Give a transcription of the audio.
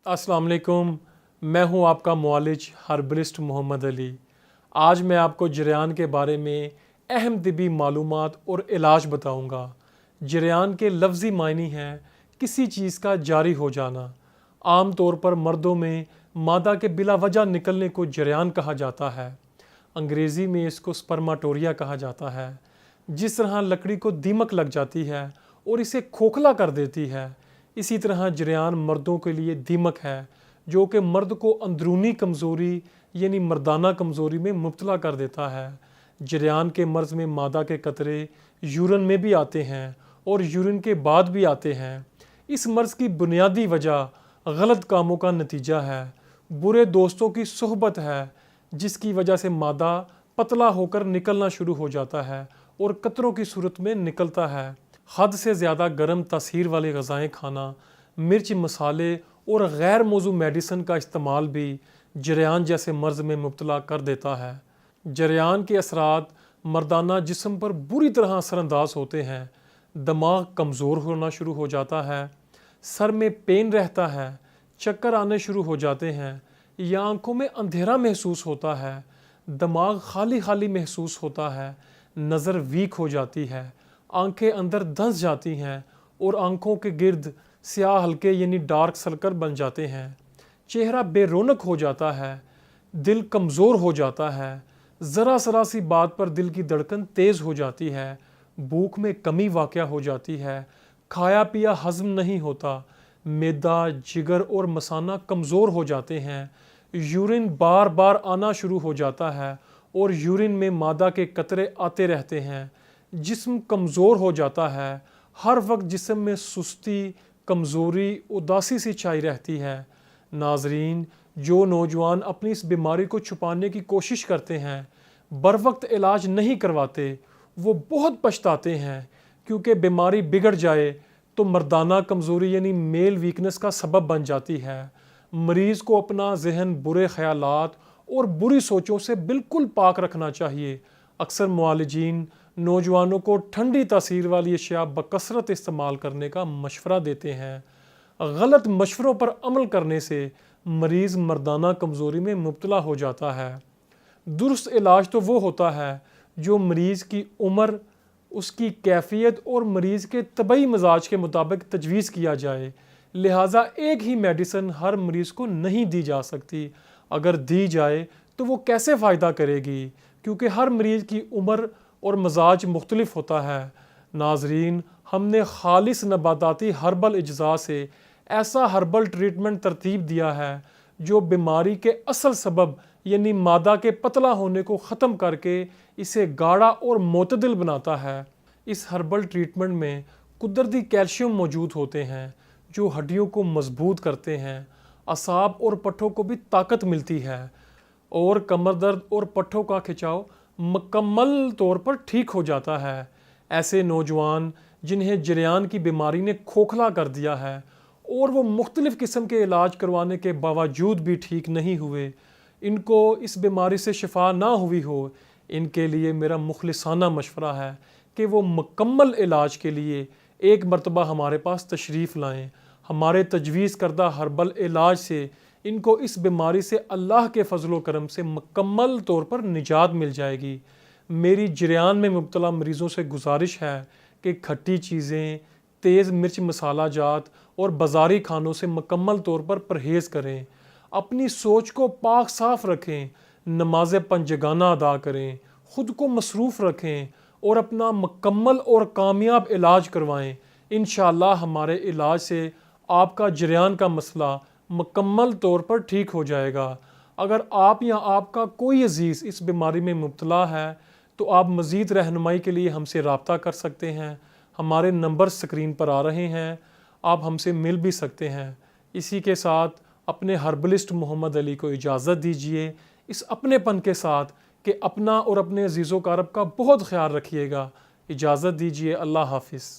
अस्सलाम वालेकुम। मैं हूं आपका मुआलिज हर्बलिस्ट मोहम्मद अली। आज मैं आपको जरियान के बारे में अहम तिबी मालूमात और इलाज बताऊंगा। जरियान के लफ्ज़ी मायने हैं किसी चीज़ का जारी हो जाना। आम तौर पर मर्दों में मादा के बिला वजह निकलने को जरियान कहा जाता है। अंग्रेज़ी में इसको स्पर्माटोरिया कहा जाता है। जिस तरह लकड़ी को दीमक लग जाती है और इसे खोखला कर देती है, इसी तरह जरियान मर्दों के लिए दीमक है जो कि मर्द को अंदरूनी कमज़ोरी यानी मर्दाना कमज़ोरी में मुब्तला कर देता है। जरियान के मर्ज़ में मादा के कतरे यूरिन में भी आते हैं और यूरिन के बाद भी आते हैं। इस मर्ज़ की बुनियादी वजह गलत कामों का नतीजा है, बुरे दोस्तों की सोहबत है, जिसकी वजह से मादा पतला होकर निकलना शुरू हो जाता है और कतरों की सूरत में निकलता है। हद से ज़्यादा गर्म तासीर वाली ग़ज़ाएँ खाना, मिर्च मसाले और गैर मौजू मेडिसिन का इस्तेमाल भी जरियान जैसे मर्ज़ में मुब्तला कर देता है। जरियान के असरात मर्दाना जिस्म पर बुरी तरह असरअंदाज होते हैं। दिमाग कमज़ोर होना शुरू हो जाता है, सर में पेन रहता है, चक्कर आने शुरू हो जाते हैं या आंखों में अंधेरा महसूस होता है, दिमाग खाली खाली महसूस होता है, नज़र वीक हो जाती है, आंखें अंदर धंस जाती हैं और आंखों के गिर्द स्याह हल्के यानी डार्क सर्कल बन जाते हैं। चेहरा बेरौनक हो जाता है, दिल कमज़ोर हो जाता है, ज़रा सी बात पर दिल की धड़कन तेज़ हो जाती है, भूख में कमी वाक़या हो जाती है, खाया पिया हज़म नहीं होता, मैदा जिगर और मसाना कमज़ोर हो जाते हैं, यूरिन बार बार आना शुरू हो जाता है और यूरिन में मादा के कतरे आते रहते हैं, जिस्म कमज़ोर हो जाता है, हर वक्त जिस्म में सुस्ती, कमज़ोरी, उदासी सी छाई रहती है। नाजरीन, जो नौजवान अपनी इस बीमारी को छुपाने की कोशिश करते हैं, बर वक्त इलाज नहीं करवाते, वो बहुत पछताते हैं, क्योंकि बीमारी बिगड़ जाए तो मर्दाना कमज़ोरी यानी मेल वीकनेस का सबब बन जाती है। मरीज़ को अपना जहन बुरे ख़यालात और बुरी सोचों से बिल्कुल पाक रखना चाहिए। अक्सर मुआलिजीन नौजवानों को ठंडी तासीर वाली अशिया बकसरत इस्तेमाल करने का मशवरा देते हैं। गलत मशवरों पर अमल करने से मरीज़ मर्दाना कमज़ोरी में मुब्तला हो जाता है। दुरुस्त इलाज तो वो होता है जो मरीज़ की उम्र, उसकी कैफियत और मरीज़ के तबई मिजाज के मुताबिक तजवीज़ किया जाए। लिहाजा एक ही मेडिसिन हर मरीज़ को नहीं दी जा सकती। अगर दी जाए तो वो कैसे फ़ायदा करेगी, क्योंकि हर मरीज़ की उम्र और मजाज मुख्तलिफ होता है। नाजरीन, हमने खालिस नबाताती हर्बल अज्जा से ऐसा हर्बल ट्रीटमेंट तरतीब दिया है जो बीमारी के असल सबब यानी मादा के पतला होने को ख़त्म करके इसे गाढ़ा और मोतदिल बनाता है। इस हर्बल ट्रीटमेंट में कुदरती कैल्शियम मौजूद होते हैं जो हड्डियों को मजबूत करते हैं, असाब और पट्ठों को भी ताकत मिलती है और कमर दर्द और पट्ठों का खिंचाव मुकम्मल तौर पर ठीक हो जाता है। ऐसे नौजवान जिन्हें जरियान की बीमारी ने खोखला कर दिया है और वो मुख्तलिफ़ किस्म के इलाज करवाने के बावजूद भी ठीक नहीं हुए, इनको इस बीमारी से शिफा ना हुई हो, इनके लिए मेरा मुखलिसाना मशवरा है कि वो मुकम्मल इलाज के लिए एक मरतबा हमारे पास तशरीफ़ लाएँ। हमारे तजवीज़ करदा हर्बल इलाज से इनको इस बीमारी से अल्लाह के फजलो करम से मुकम्मल तौर पर निजात मिल जाएगी। मेरी जरियान में मुब्तला मरीज़ों से गुजारिश है कि खट्टी चीज़ें, तेज़ मिर्च मसाला जात और बाज़ारी खानों से मुकम्मल तौर पर परहेज़ करें, अपनी सोच को पाक साफ़ रखें, नमाज़ पंजगाना अदा करें, ख़ुद को मसरूफ़ रखें और अपना मुकम्मल और कामयाब इलाज करवाएँ। इंशाअल्लाह हमारे इलाज से आपका जरियान का मसला मुकम्मल तौर पर ठीक हो जाएगा। अगर आप या आपका कोई अजीज़ इस बीमारी में मुब्तला है तो आप मज़ीद रहनुमाई के लिए हमसे रब्ता कर सकते हैं। हमारे नंबर स्क्रीन पर आ रहे हैं, आप हमसे मिल भी सकते हैं। इसी के साथ अपने हर्बलिस्ट मोहम्मद अली को इजाज़त दीजिए, इस अपनेपन के साथ कि अपना और अपने अजीज़ों कारब का बहुत ख्याल रखिएगा। इजाज़त दीजिए। अल्लाह हाफ़िज़।